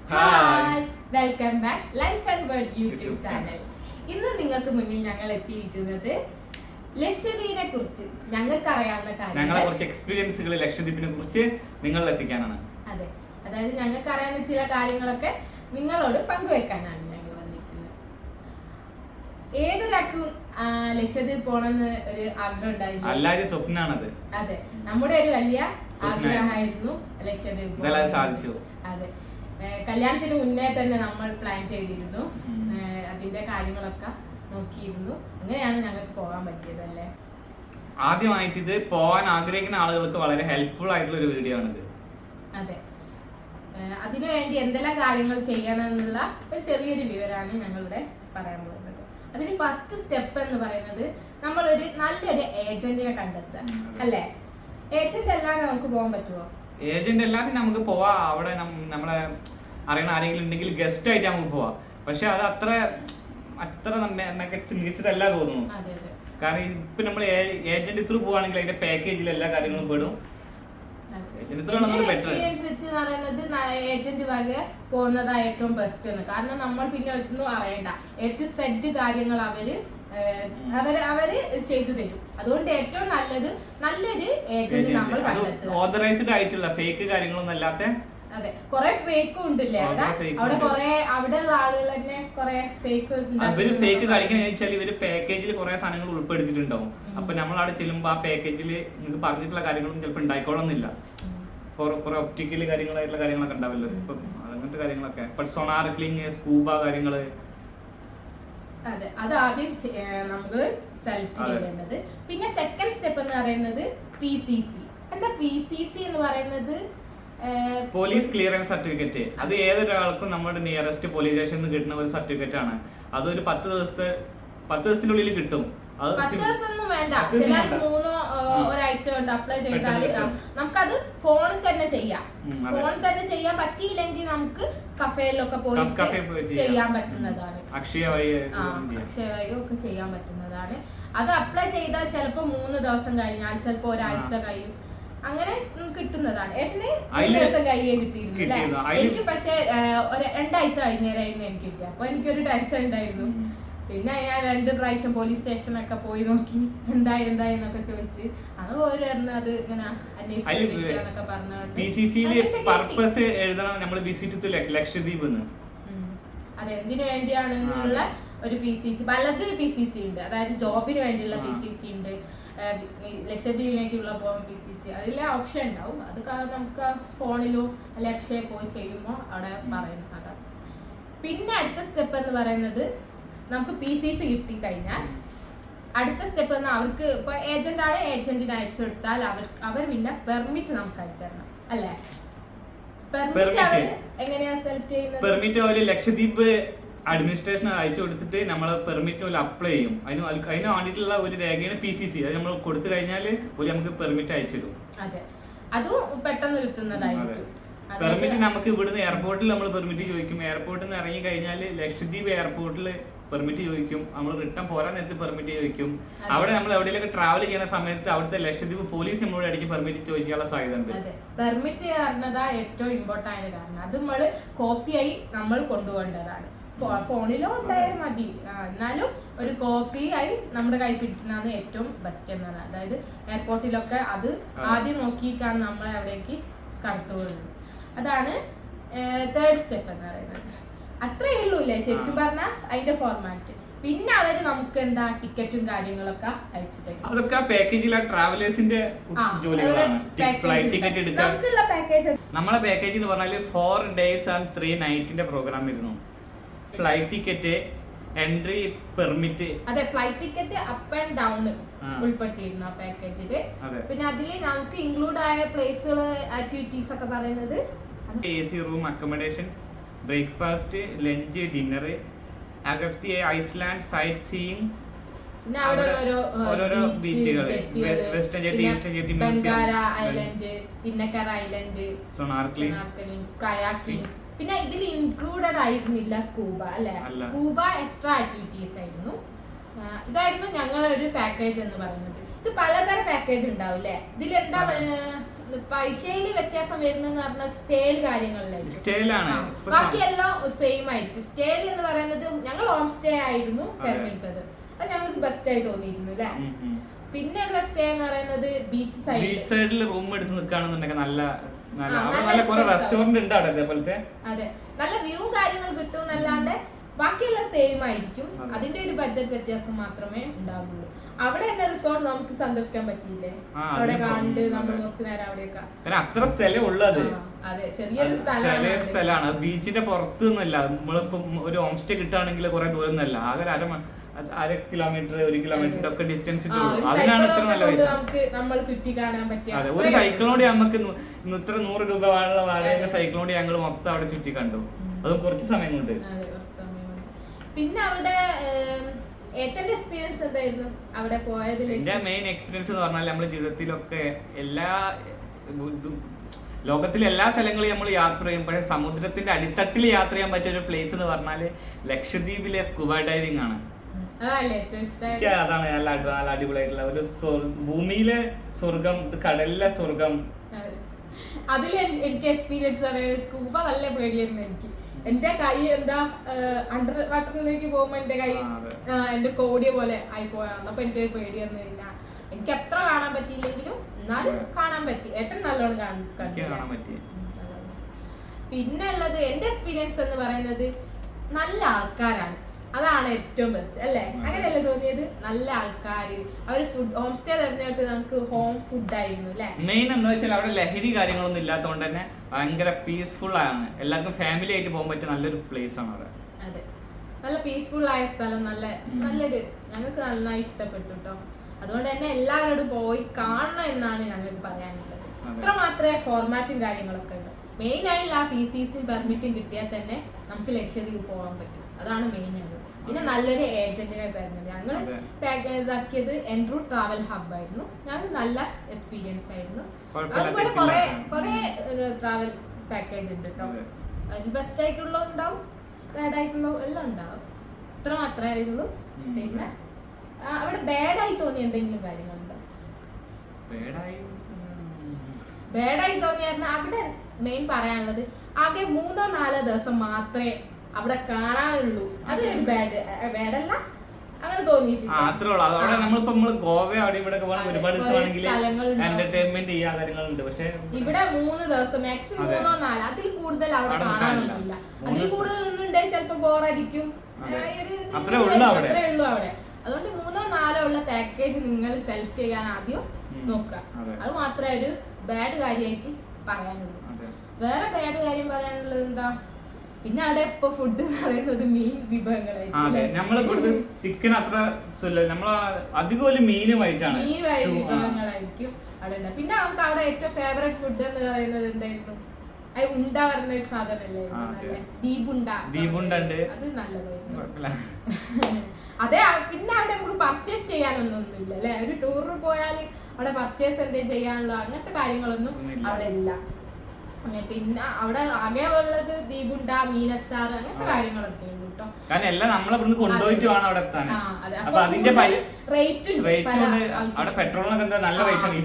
Hi welcome back life and world YouTube channel. ഇന്ന് നിങ്ങൾക്ക് മുന്നിൽ ഞങ്ങൾ എത്തിയിരിക്കുന്നത് ലക്ഷദ്വീപിനെ കുറിച്ച് ഞങ്ങൾക്ക് അറിയാവുന്ന ഞങ്ങളെ കുറച്ച് എക്സ്പീരിയൻസുകൾ ലക്ഷദ്വീപിനെ കുറിച്ച് നിങ്ങളിൽ എത്തിക്കാനാണ്. അതെ, അതായത് ഞങ്ങൾക്ക് അറിയാവുന്ന ചില കാര്യങ്ങളൊക്കെ നിങ്ങളോട് പങ്കുവെക്കാനാണ് ഞങ്ങൾ വന്നിരിക്കുന്നത്. ഏതൊരാൾക്കും ലക്ഷദ്വീപ് പോണെന്ന് ഒരു ആഗ്രഹം ഉണ്ടായിരുന്നു. എല്ലാവരും സ്വപ്നാണത്. അതെ, നമ്മുടെ ഒരു വലിയ ആഗ്രഹമായിരുന്നു ലക്ഷദ്വീപ്. സാധിച്ചു. അതെ, കല്യാണത്തിന് മുന്നേ തന്നെ നമ്മൾ പ്ലാൻ ചെയ്തിരുന്നു. അതിന്റെ കാര്യങ്ങളൊക്കെ നോക്കിയിരുന്നു. അങ്ങനെയാണ് ഞങ്ങൾക്ക് പോകാൻ പറ്റിയത് അല്ലേ. ആദ്യമായിട്ട് ഇത് പോകാൻ ആഗ്രഹിക്കുന്ന ആളുകൾക്ക് വളരെ ഹെൽപ്ഫുൾ ആയിട്ടുള്ള ഒരു വീഡിയോ ആണിത്. അതെ, അതിനുവേണ്ടി എന്തെല്ലാം കാര്യങ്ങൾ ചെയ്യണമെന്നുള്ള ഒരു ചെറിയൊരു വിവരമാണ് ഞങ്ങളിവിടെ പറയാൻ പോകുന്നത്. അതിന് ഫസ്റ്റ് സ്റ്റെപ്പ് എന്ന് പറയുന്നത് നമ്മളൊരു നല്ലൊരു ഏജന്റിനെ കണ്ടെത്തുക അല്ലേ. ഏജന്റ് അല്ലാതെ നമുക്ക് പോകാൻ പറ്റുമോ? ഏജന്റ് അല്ലാതെ നമുക്ക് പോവാം. അവിടെ നമ്മളെ അറിയണ ആരെങ്കിലും ഉണ്ടെങ്കിൽ ഗസ്റ്റ് ആയിട്ട് നമുക്ക് പോവാം. പക്ഷെ അത് അത്ര മികച്ചതല്ല തോന്നുന്നു. കാരണം ഇപ്പൊ നമ്മൾ ഏജന്റ് ത്രൂ പോവാണെങ്കിൽ അതിന്റെ പാക്കേജിൽ എല്ലാ കാര്യങ്ങളും പെടും. എക്സ്പീരിയൻസ് വെച്ച് പറയുന്നത് ഏജന്റ് വക പോകുന്നതാ ഏറ്റവും ബെസ്റ്റ് എന്ന്. കാരണം നമ്മൾ പിന്നെ ഒന്നും അറിയണ്ട, ഏറ്റവും സെറ്റ് കാര്യങ്ങൾ അവര് ചെയ്തു തരും. അതുകൊണ്ട് ഏറ്റവും നല്ലത് നല്ലൊരു ഏജന്റ് നമ്മൾ കണ്ടെത്തുക. ഓതറൈസ്ഡ് ആയിട്ടുള്ള ഫേക്ക് കാര്യങ്ങളൊന്നും അല്ലാത്ത. അതെ, കൊറേ ഫേക്കും ഉണ്ടല്ലേ അവിടെ കൊറേ അവിടെയുള്ള ആളുകൾ തന്നെ കൊറേ ഫേക്ക്. ഇവര് ഫേക്ക് കളിക്കാന്ന് വെച്ചാൽ ഇവര് പാക്കേജിൽ കുറെ സാധനങ്ങൾ ഉൾപ്പെടുത്തിയിട്ടുണ്ടാവും. അപ്പൊ നമ്മൾ അവിടെ ചെല്ലുമ്പോ ആ പാക്കേജിൽ നിങ്ങൾക്ക് പറഞ്ഞിട്ടുള്ള കാര്യങ്ങളൊന്നും ചിലപ്പോൾ ഉണ്ടായിക്കോളന്നില്ല. കുറെ ഒപ്റ്റിക്കല് കാര്യങ്ങളായിട്ടുള്ള കാര്യങ്ങളൊക്കെ ഉണ്ടാവല്ലോ. ഇപ്പം അങ്ങനത്തെ കാര്യങ്ങളൊക്കെ സോണാർക്ലിങ്, സ്കൂബ കാര്യങ്ങള്. അതെ, അത് ആദ്യം നമുക്ക് സെലക്ട് ചെയ്യേണ്ടത്. പിന്നെ സെക്കൻഡ് സ്റ്റെപ്പ് എന്ന് പറയുന്നത് PCC. എന്താ PCC എന്ന് പറയുന്നത്? Police clearance certificate. അത് ഏതൊരാൾക്കും നമ്മുടെ നിയറസ്റ്റ് പോലീസ് സ്റ്റേഷനിൽ നിന്ന് കിട്ടുന്ന ഒരു സർട്ടിഫിക്കറ്റ് ആണ്. അതൊരു 10 ദിവസത്തിനുള്ളിൽ കിട്ടും. 10 ദിവസമൊന്നും വേണ്ട, ചിലർക്ക് 3 ഒരാഴ്ച കൊണ്ട് അപ്ലൈ ചെയ്താൽ നമുക്കത് ഫോണിൽ തന്നെ ചെയ്യാം. ഫോണിൽ തന്നെ ചെയ്യാൻ പറ്റിയില്ലെങ്കിൽ നമുക്ക് കഫേയിലൊക്കെ പോയി ചെയ്യാൻ പറ്റുന്നതാണ്. അക്ഷയ വഴിയോ ഒക്കെ ചെയ്യാൻ പറ്റുന്നതാണ്. അത് അപ്ലൈ ചെയ്താൽ ചിലപ്പോ 3 ദിവസം കഴിഞ്ഞാൽ ചിലപ്പോ ഒരാഴ്ച കഴിയും, അങ്ങനെ കിട്ടുന്നതാണ്. ഏട്ടന് 3 ദിവസം കഴിയേ കിട്ടിയിരുന്നു. എനിക്ക് പക്ഷെ 2 ആഴ്ച കഴിഞ്ഞേരായിരുന്നു എനിക്ക് കിട്ടിയ. അപ്പൊ എനിക്കൊരു ടെൻഷൻ ഉണ്ടായിരുന്നു. പിന്നെ ഞാൻ 2 പ്രാവശ്യം പോലീസ് സ്റ്റേഷനൊക്കെ പോയി നോക്കി എന്തായെന്നൊക്കെ ചോദിച്ച് അത് ഓര് പറഞ്ഞു അത് ഇങ്ങനെ അന്വേഷിച്ചൊക്കെ പറഞ്ഞോണ്ട് അതെന്തിനു വേണ്ടിയാണ് എന്നുള്ള ഒരു PCC. പലത് PCC ഉണ്ട്. അതായത് ജോബിന് വേണ്ടിയുള്ള PCC ഉണ്ട്, ലക്ഷദ്വീപിലേക്കുള്ള പോകാൻ PCC. അതിലെ ഓപ്ഷൻ ഉണ്ടാവും. അത് നമുക്ക് ഫോണിലോ അല്ലെ അക്ഷയ പോയി ചെയ്യുമ്പോൾ അവിടെ പറയുന്നതാണ്. പിന്നെ അടുത്ത സ്റ്റെപ്പ് എന്ന് പറയുന്നത് നമുക്ക് PCC കിട്ടിക്കഴിഞ്ഞാൽ അടുത്ത സ്റ്റെപ്പ് എന്ന് അവർക്ക് ഇപ്പൊ ഏജന്റാണ്, ഏജന്റിന് അയച്ചു കൊടുത്താൽ അവർ പിന്നെ പെർമിറ്റ് നമുക്ക് അയച്ചു തരണം അല്ലേ. പെർമിറ്റ് അവർ എങ്ങനെയാ സെലക്ട് ചെയ്യുന്നത്? പെർമിറ്റ് അവർ ലക്ഷദ്വീപ് അഡ്മിനിസ്ട്രേഷൻ അയച്ചു കൊടുത്തിട്ട് നമ്മൾ പെർമിറ്റ് അപ്ലൈ ചെയ്യും. അതിന് വേണ്ടിയിട്ടുള്ള ഒരു രേഖയാണ് PCC. അത് നമ്മൾ കൊടുത്തു കഴിഞ്ഞാൽ നമുക്ക് പെർമിറ്റ് അയച്ചു തരും. അതെ, അതും പെട്ടെന്ന് കിട്ടുന്നതായിരിക്കും. പെർമിറ്റ് നമുക്ക് ഇവിടുന്ന് എയർപോർട്ടിൽ നമ്മൾ പെർമിറ്റ് ചോദിക്കും. എയർപോർട്ടിൽ നിന്ന് ഇറങ്ങി കഴിഞ്ഞാൽ ലക്ഷദ്വീപ് എയർപോർട്ടിൽ പെർമിറ്റ് ചോദിക്കും. നമ്മൾ റിട്ടേൺ പോരാൻ നേരത്ത് പെർമിറ്റ് ചോദിക്കും. അവിടെ നമ്മൾ എവിടെയെങ്കിലും ട്രാവൽ ചെയ്യുന്ന സമയത്ത് അവിടുത്തെ ലക്ഷദ്വീപ് പോലീസ് നമ്മളോട് ഇടയ്ക്ക് പെർമിറ്റ് ചോദിക്കാനുള്ള സാധ്യത ഉണ്ട്. പെർമിറ്റ് പറഞ്ഞതാ ഏറ്റവും ഇമ്പോർട്ടന്റ് ആയ കാരണം. അത് നമ്മൾ കോപ്പിയായി നമ്മൾ കൊണ്ടുപോകേണ്ടതാണ്. ഫോണിലോ ഉണ്ടായാൽ മതി, എന്നാലും ഒരു കോപ്പിയായി നമ്മുടെ കൈ പിടിക്കുന്നതാണ് ഏറ്റവും ബെസ്റ്റ് എന്നാണ്. അതായത് എയർപോർട്ടിലൊക്കെ അത് ആദ്യം നോക്കിയിട്ടാണ് നമ്മളെ അവിടേക്ക് കടത്തുകൊള്ളുന്നത്. അതാണ് 3rd സ്റ്റെപ്പ് എന്ന് പറയുന്നത്. അത്രേ ഉള്ളൂ അല്ലേ ശരിക്കും പറഞ്ഞാൽ അതിന്റെ ഫോർമാറ്റ്. പിന്നെ അവര് നമുക്ക് എന്താ ടിക്കറ്റും കാര്യങ്ങളൊക്കെ അയച്ചു തരും. അതൊക്കെ പാക്കേജിലെ ട്രാവലേഴ്സിന്റെ ജോലികളാണ്. ഫ്ലൈറ്റ് ടിക്കറ്റ് എടുക്കാൻ നമ്മളെ പാക്കേജ് എന്ന് പറഞ്ഞാൽ 4 days and 3 nights പ്രോഗ്രാം വരുന്നു. Flight ticket, entry permit. അതെ, flight ticket up and down ഉൾപ്പെട്ടിരുന്നു ആ പാക്കേജില്. പിന്നെ അതിൽ നമുക്ക് ഇൻക്ലൂഡ് ആയ പ്ലേസുകൾ, ആക്ടിവിറ്റീസ് ഒക്കെ പറയുന്നത് AC room, accommodation, breakfast, lunch, dinner, Agatti island sight seeing, പിന്നെ അവിടെയുള്ള ബീച്ചുകൾ, Bangaram island, Thinnakara island, snorkelling, kayaking. പിന്നെ ഇതിൽ ഇൻക്ലൂഡഡ് ആയിരുന്നില്ല സ്കൂബ അല്ലെ. സ്കൂബ എക്സ്ട്രാ ആക്ടിവിറ്റീസ് ആയിരുന്നു. ഇതായിരുന്നു ഞങ്ങളുടെ ഒരു പാക്കേജ് എന്ന് പറയുന്നത്. ഇത് പലതരം പാക്കേജ് ഉണ്ടാവും അല്ലെ. ഇതിലെന്താ പൈസയില് വ്യത്യാസം വരുന്നെന്ന് പറഞ്ഞാൽ സ്റ്റേയിൽ കാര്യങ്ങളിലായിരിക്കും. സ്റ്റേയിലാണ് ബാക്കിയെല്ലാം സെയിം ആയിരിക്കും. സ്റ്റേയിൽ എന്ന് പറയുന്നത് ഞങ്ങൾ ഹോം സ്റ്റേ ആയിരുന്നു തെരഞ്ഞെടുത്തത്. അത് ഞങ്ങൾക്ക് ബെസ്റ്റ് ആയി തോന്നിയിരുന്നു അല്ലേ. പിന്നെ ഉള്ള സ്റ്റേ എന്ന് പറയുന്നത് ബീച്ച് സൈഡിൽ റൂം എടുത്ത് നിൽക്കുകയാണെന്നുണ്ടെങ്കിൽ നല്ല റെസ്റ്റോറന്റ് ഉണ്ട് അവിടെ അതേപോലത്തെ. അതെ, നല്ല വ്യൂ കാര്യങ്ങൾ കിട്ടും എന്നല്ലാണ്ട് ബാക്കിയെല്ലാം സെയിം ആയിരിക്കും. അതിന്റെ ഒരു ബഡ്ജറ്റ് വ്യത്യാസം മാത്രമേ ഉണ്ടാവുള്ളൂ. അവിടെ തന്നെ റിസോർട്ട് നമുക്ക് സന്ദർശിക്കാൻ പറ്റിയില്ലേ, അവിടെ കണ്ട് നമ്മൾ കുറച്ചു നേരം അവിടെയൊക്കെ. അത്ര സ്ഥലം ഉള്ളത്. അതെ, ചെറിയൊരു സ്ഥലമാണ്. ബീച്ചിന്റെ പുറത്തുനിന്നല്ല. നമ്മളിപ്പം ഒരു ഹോം സ്റ്റേ കിട്ടുകയാണെങ്കിൽ കുറെ ദൂരം ഒന്നല്ല, ആകെ അര കിലോമീറ്റർ 1 കിലോമീറ്റർ ഒക്കെ ഡിസ്റ്റൻസ്. അതിനാണ് ഇത്ര നല്ല പൈസ. നമ്മൾ ചുറ്റി കാണാൻ പറ്റിയ അതെ, ഒരു സൈക്കിളിനോട് നമുക്ക് ഇത്ര 100 രൂപ വാടക സൈക്കിളിനോട് ഞങ്ങൾ മൊത്തം അവിടെ ചുറ്റി കണ്ടു. അതും കുറച്ച് സമയം കൊണ്ട്. പിന്നെ അവിടെ ഏറ്റവും എക്സ്പീരിയൻസ് എന്തായിരുന്നു അവിടെ പോയതിൽ? എന്റെ മെയിൻ എക്സ്പീരിയൻസ് എന്ന് പറഞ്ഞാൽ നമ്മുടെ ജീവിതത്തിലൊക്കെ ലോകത്തിലെ എല്ലാ സ്ഥലങ്ങളും നമ്മൾ യാത്ര ചെയ്യും. പക്ഷെ സമുദ്രത്തിന്റെ അടിത്തട്ടിൽ യാത്ര ചെയ്യാൻ പറ്റിയ ഒരു പ്ലേസ് എന്ന് പറഞ്ഞാല് ലക്ഷദ്വീപിലെ സ്കൂബ ഡൈവിംഗ് ആണ്. അതാണ് നല്ല അടിപൊളിയായിട്ടുള്ള ഒരു ഭൂമിയിലെ സ്വർഗം, കടലിലെ സ്വർഗം. അതിൽ എനിക്ക് എക്സ്പീരിയൻസ് പറയാൻ സ്കൂബ നല്ല പേടിയായിരുന്നു എനിക്ക്. എന്റെ കൈ എന്താ അണ്ടർ വാട്ടറിലേക്ക് പോകുമ്പോ എന്റെ കൈ എന്റെ കോടിയ പോലെ ആയി പോയാണ്. അപ്പൊ എനിക്ക് പേടി വന്നു കഴിഞ്ഞാൽ എനിക്ക് എത്ര കാണാൻ പറ്റിയില്ലെങ്കിലും എന്നാലും കാണാൻ പറ്റി. ഏറ്റവും നല്ലോണം കാണാൻ പറ്റി. പിന്നെ ഉള്ളത് എന്റെ എക്സ്പീരിയൻസ് എന്ന് പറയുന്നത് നല്ല ആൾക്കാരാണ്. അതാണ് ഏറ്റവും ബെസ്റ്റ് അല്ലേ? അങ്ങനെയല്ലേ തോന്നിയത്? നല്ല ആൾക്കാര്, അവര് ഫുഡ് ഹോം സ്റ്റേ തെരഞ്ഞെടുത്ത് നമുക്ക് ഹോം ഫുഡ് ആയിരുന്നു അല്ലേ. മെയിൻ എന്താ വെച്ചാൽ അവിടെ ലഹരി കാര്യങ്ങളൊന്നും ഇല്ലാത്തതുകൊണ്ട് തന്നെ ഭയങ്കര പീസ്ഫുൾ ആണ്. എല്ലാവർക്കും ഫാമിലി ആയിട്ട് പോകാൻ പറ്റിയ നല്ലൊരു പ്ലേസ് ആണ് അവിടെ. അതെ, നല്ല പീസ്ഫുൾ ആയ സ്ഥലം, നല്ലൊരു ഞങ്ങൾക്ക് നന്നായി ഇഷ്ടപ്പെട്ടു കേട്ടോ. അതുകൊണ്ട് തന്നെ എല്ലാവരോടും പോയി കാണണം എന്നാണ് ഞങ്ങൾക്ക് പറയാനുള്ളത്. ഇത്ര മാത്രമേ ഫോർമാറ്റും കാര്യങ്ങളൊക്കെ ഉണ്ട്. മെയിൻ ആയിട്ടുള്ള ആ PCC പെർമിറ്റും കിട്ടിയാൽ തന്നെ നമുക്ക് ലക്ഷദ്വീപ് പോകാൻ പറ്റും. അതാണ് മെയിൻ ആയിട്ട്. പിന്നെ നല്ലൊരു ഏജന്റിനെ തരുന്നത്. ഞങ്ങൾ പാക്കേജ് ഇതാക്കിയത് എൻട്രൂ ട്രാവൽ ഹബ് ആയിരുന്നു. ഞങ്ങൾക്ക് നല്ല എക്സ്പീരിയൻസ് ആയിരുന്നു. അതുപോലെ കുറെ ട്രാവൽ പാക്കേജ് ഉണ്ട് കേട്ടോ. അതിൽ ബെസ്റ്റ് ആയിട്ടുള്ള ഉണ്ടാവും, ബാഡ് ആയിട്ടുള്ള എല്ലാം ഉണ്ടാവും. ഇത്ര മാത്രമേ ആയിട്ടുള്ളൂ. പിന്നെ അവിടെ ബാഡായി തോന്നിയ എന്തെങ്കിലും കാര്യങ്ങളുണ്ടോ? ബാഡായി തോന്നിയായിരുന്നു അവിടെ മെയിൻ പറയാനുള്ളത് ആകെ 3-4 ദിവസം മാത്രമേ അവിടെ കാണാനുള്ളൂ. അത് ഒരു ബാഡല്ല, അങ്ങനെ തോന്നിയിട്ടില്ല. ഗോവ അവിടെ ഇവിടെ ഒരുപാട് എന്റർടൈൻമെന്റ് ചെയ്യാൻ കാര്യങ്ങളുണ്ട്. പക്ഷെ ഇവിടെ 3 ദിവസം മാക്സിമം 3-4, അതിൽ കൂടുതൽ അവിടെ കാണാനൊന്നുമില്ല. അതിൽ കൂടുതൽ ഒന്നുണ്ടെങ്കിൽ ചിലപ്പോ ബോറടിക്കും. അത്രേ ഉള്ളൂ അവിടെ. അതുകൊണ്ട് 3-4 ഉള്ള പാക്കേജ് നിങ്ങൾ സെലക്ട് ചെയ്യാൻ ആദ്യം നോക്കുക. അത് മാത്രമേ ഒരു ബാഡ് കാര്യമായിട്ട് പറയാനുള്ളൂ. വേറെ ബാഡ് കാര്യം പറയാനുള്ളത് എന്താ? പിന്നെ അവിടെ ഇപ്പൊ ഫുഡ് എന്ന് പറയുന്നത് മീൻ വിഭവങ്ങളായിരിക്കും. ചിക്കൻ അത്ര അധികം മീനുമായിട്ടാണ്, വിഭവങ്ങളായിരിക്കും അവിടെ ഉണ്ട്. പിന്നെ നമുക്ക് അവിടെ ഏറ്റവും ഫേവറേറ്റ് ഫുഡ് എന്ന് പറയുന്നത് എന്തായിരുന്നു? അത് ഉണ്ട പറഞ്ഞ ഒരു സാധനമല്ലേ, ദീപുണ്ട. അത് നല്ലതായിരുന്നു. അതെ, പിന്നെ അവിടെ നമുക്ക് പർച്ചേസ് ചെയ്യാനൊന്നുമില്ല അല്ലെ. ഒരു ടൂറിന് പോയാൽ അവിടെ പർച്ചേസ് എന്തെങ്കിലും ചെയ്യാനുള്ള അങ്ങനത്തെ കാര്യങ്ങളൊന്നും അവിടെ ഇല്ല. പിന്നെ അവിടെ ആകെ ഉള്ളത് ദീപുണ്ട, മീനച്ചാർ, അങ്ങനത്തെ കാര്യങ്ങളൊക്കെ ഉള്ളൂ കേട്ടോ. കാരണം എല്ലാം നമ്മളെ കൊണ്ടുപോയിട്ട് വേണം അവിടെ എത്താൻ. അപ്പൊ അതിന്റെ റേറ്റ് അവിടെ പെട്രോളിനൊക്കെ എന്താ നല്ല റേറ്റ് ആണ്.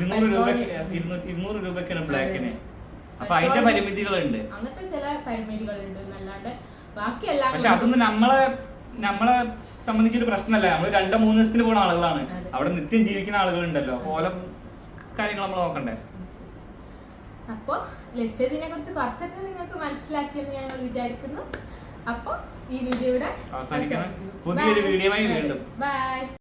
200 രൂപയ്ക്കാണ് ബ്ലാക്കിന്. അപ്പൊ അതിന്റെ പരിമിതികളുണ്ട്, അങ്ങനത്തെ ചില പരിമിതികളുണ്ട് എന്നല്ലാണ്ട് ബാക്കിയെല്ലാം. പക്ഷെ അതൊന്നും നമ്മളെ സംബന്ധിച്ചൊരു പ്രശ്നമല്ല. നമ്മള് 2-3 ദിവസത്തിന് പോകുന്ന ആളുകളാണ്. അവിടെ നിത്യം ജീവിക്കുന്ന ആളുകളുണ്ടല്ലോ. അപ്പൊ ഓരോ കാര്യങ്ങൾ നമ്മൾ നോക്കണ്ടേ. അപ്പൊ ലക്ഷദ്വീപിനെ കുറിച്ച് കുറച്ചൊക്കെ നിങ്ങൾക്ക് മനസ്സിലാക്കിയെന്ന് ഞങ്ങൾ വിചാരിക്കുന്നു. അപ്പൊ ഈ വീഡിയോ ഇവിടെ അവസാനിക്കണം. പുതിയൊരു വീഡിയോയുമായി വീണ്ടും. ബൈ.